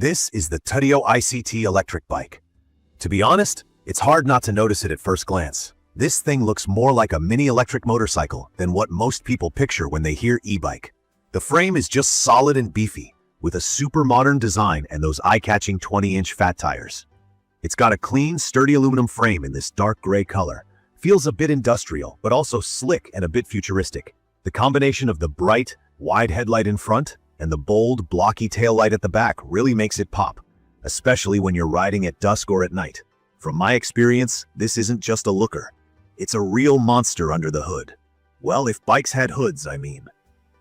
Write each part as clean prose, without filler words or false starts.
This is the TUTTIO ICT Electric-Bike. To be honest, it's hard not to notice it at first glance. This thing looks more like a mini electric motorcycle than what most people picture when they hear e-bike. The frame is just solid and beefy, with a super modern design and those eye-catching 20-inch fat tires. It's got a clean, sturdy aluminum frame in this dark gray color. Feels a bit industrial, but also slick and a bit futuristic. The combination of the bright, wide headlight in front and the bold, blocky taillight at the back really makes it pop, especially when you're riding at dusk or at night. From my experience, this isn't just a looker. It's a real monster under the hood. Well, if bikes had hoods, I mean.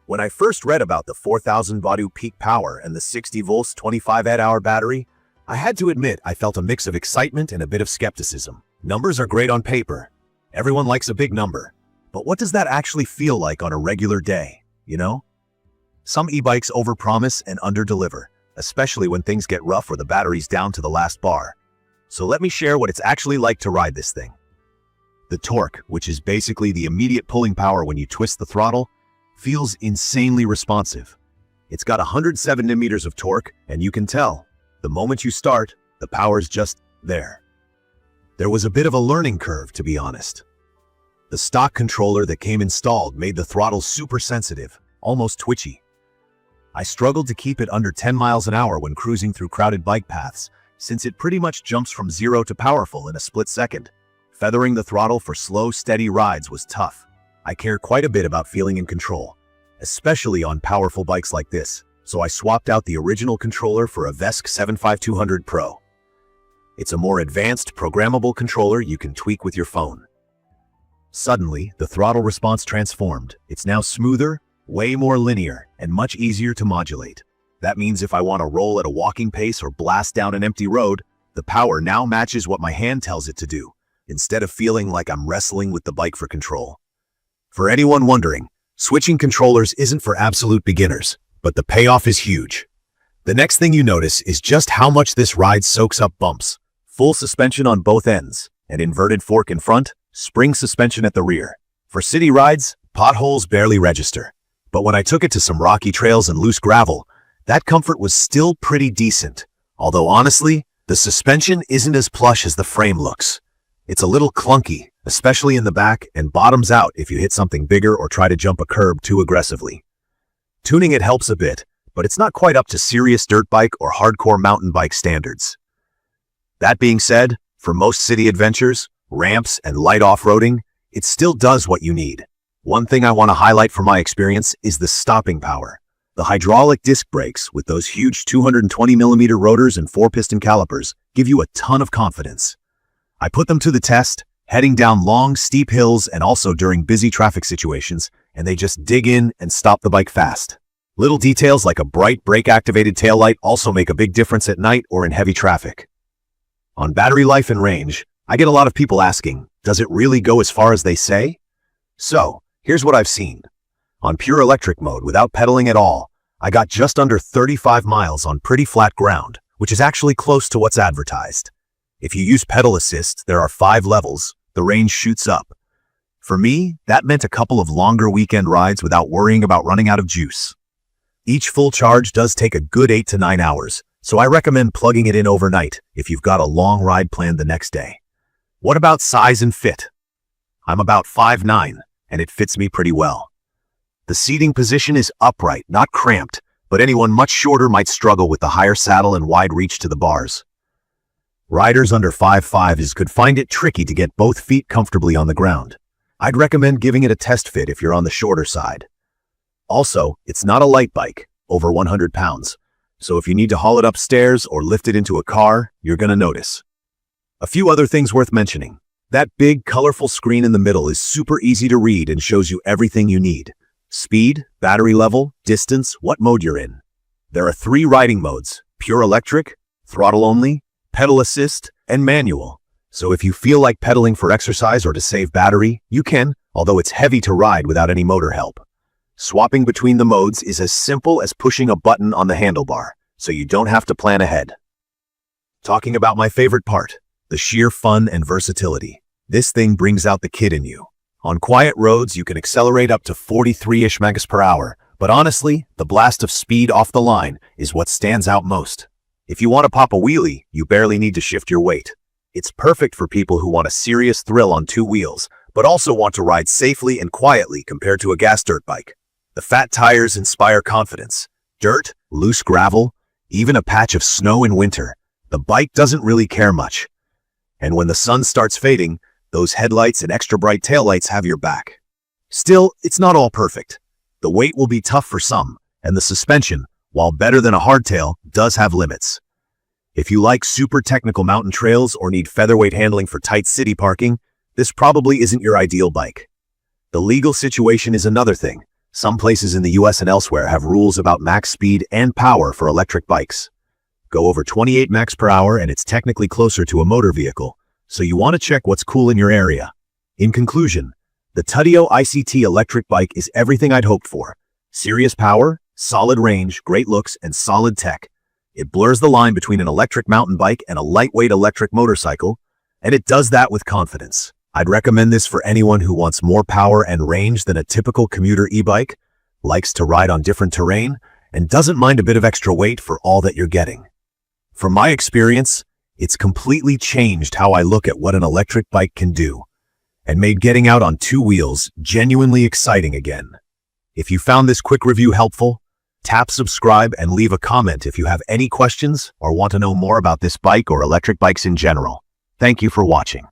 When I first read about the 4,000 Watt peak power and the 60 volts 25 amp-hour battery, I had to admit I felt a mix of excitement and a bit of skepticism. Numbers are great on paper. Everyone likes a big number. But what does that actually feel like on a regular day, you know? Some e-bikes overpromise and underdeliver, especially when things get rough or the battery's down to the last bar. So let me share what it's actually like to ride this thing. The torque, which is basically the immediate pulling power when you twist the throttle, feels insanely responsive. It's got 107 newtons of torque, and you can tell, the moment you start, the power's just there. There was a bit of a learning curve, to be honest. The stock controller that came installed made the throttle super sensitive, almost twitchy. I struggled to keep it under 10 miles an hour when cruising through crowded bike paths, since it pretty much jumps from 0 to powerful in a split second. Feathering the throttle for slow, steady rides was tough. I care quite a bit about feeling in control, especially on powerful bikes like this, so I swapped out the original controller for a VESC 75200 Pro. It's a more advanced, programmable controller you can tweak with your phone. Suddenly, the throttle response transformed. It's now smoother, way more linear, and much easier to modulate. That means if I want to roll at a walking pace or blast down an empty road, the power now matches what my hand tells it to do, instead of feeling like I'm wrestling with the bike for control. For anyone wondering, switching controllers isn't for absolute beginners, but the payoff is huge. The next thing you notice is just how much this ride soaks up bumps. Full suspension on both ends, an inverted fork in front, spring suspension at the rear. For city rides, potholes barely register. But when I took it to some rocky trails and loose gravel, that comfort was still pretty decent. Although honestly, the suspension isn't as plush as the frame looks. It's a little clunky, especially in the back, and bottoms out if you hit something bigger or try to jump a curb too aggressively. Tuning it helps a bit, but it's not quite up to serious dirt bike or hardcore mountain bike standards. That being said, for most city adventures, ramps, and light off-roading, it still does what you need. One thing I want to highlight from my experience is the stopping power. The hydraulic disc brakes with those huge 220mm rotors and 4-piston calipers give you a ton of confidence. I put them to the test, heading down long, steep hills and also during busy traffic situations, and they just dig in and stop the bike fast. Little details like a bright brake-activated taillight also make a big difference at night or in heavy traffic. On battery life and range, I get a lot of people asking, does it really go as far as they say? So, here's what I've seen. On pure electric mode without pedaling at all, I got just under 35 miles on pretty flat ground, which is actually close to what's advertised. If you use pedal assist, there are 5 levels, the range shoots up. For me, that meant a couple of longer weekend rides without worrying about running out of juice. Each full charge does take a good 8 to 9 hours, so I recommend plugging it in overnight if you've got a long ride planned the next day. What about size and fit? I'm about 5'9", and it fits me pretty well. The seating position is upright, not cramped, but anyone much shorter might struggle with the higher saddle and wide reach to the bars. Riders under 5'5" could find it tricky to get both feet comfortably on the ground. I'd recommend giving it a test fit if you're on the shorter side. Also, it's not a light bike, over 100 pounds, so if you need to haul it upstairs or lift it into a car, you're gonna notice. A few other things worth mentioning. That big, colorful screen in the middle is super easy to read and shows you everything you need. Speed, battery level, distance, what mode you're in. There are 3 riding modes: pure electric, throttle only, pedal assist, and manual. So if you feel like pedaling for exercise or to save battery, you can, although it's heavy to ride without any motor help. Swapping between the modes is as simple as pushing a button on the handlebar, so you don't have to plan ahead. Talking about my favorite part, the sheer fun and versatility. This thing brings out the kid in you. On quiet roads, you can accelerate up to 43-ish mph, but honestly, the blast of speed off the line is what stands out most. If you want to pop a wheelie, you barely need to shift your weight. It's perfect for people who want a serious thrill on two wheels, but also want to ride safely and quietly compared to a gas dirt bike. The fat tires inspire confidence. Dirt, loose gravel, even a patch of snow in winter, the bike doesn't really care much. And when the sun starts fading, those headlights and extra bright taillights have your back. Still, it's not all perfect. The weight will be tough for some, and the suspension, while better than a hardtail, does have limits. If you like super technical mountain trails or need featherweight handling for tight city parking, this probably isn't your ideal bike. The legal situation is another thing. Some places in the US and elsewhere have rules about max speed and power for electric bikes. Go over 28 max per hour and it's technically closer to a motor vehicle, so you want to check what's cool in your area. In conclusion, the TUTTIO ICT electric bike is everything I'd hoped for. Serious power, solid range, great looks, and solid tech. It blurs the line between an electric mountain bike and a lightweight electric motorcycle, and it does that with confidence. I'd recommend this for anyone who wants more power and range than a typical commuter e-bike, likes to ride on different terrain, and doesn't mind a bit of extra weight for all that you're getting. From my experience, it's completely changed how I look at what an electric bike can do, and made getting out on two wheels genuinely exciting again. If you found this quick review helpful, tap subscribe and leave a comment if you have any questions or want to know more about this bike or electric bikes in general. Thank you for watching.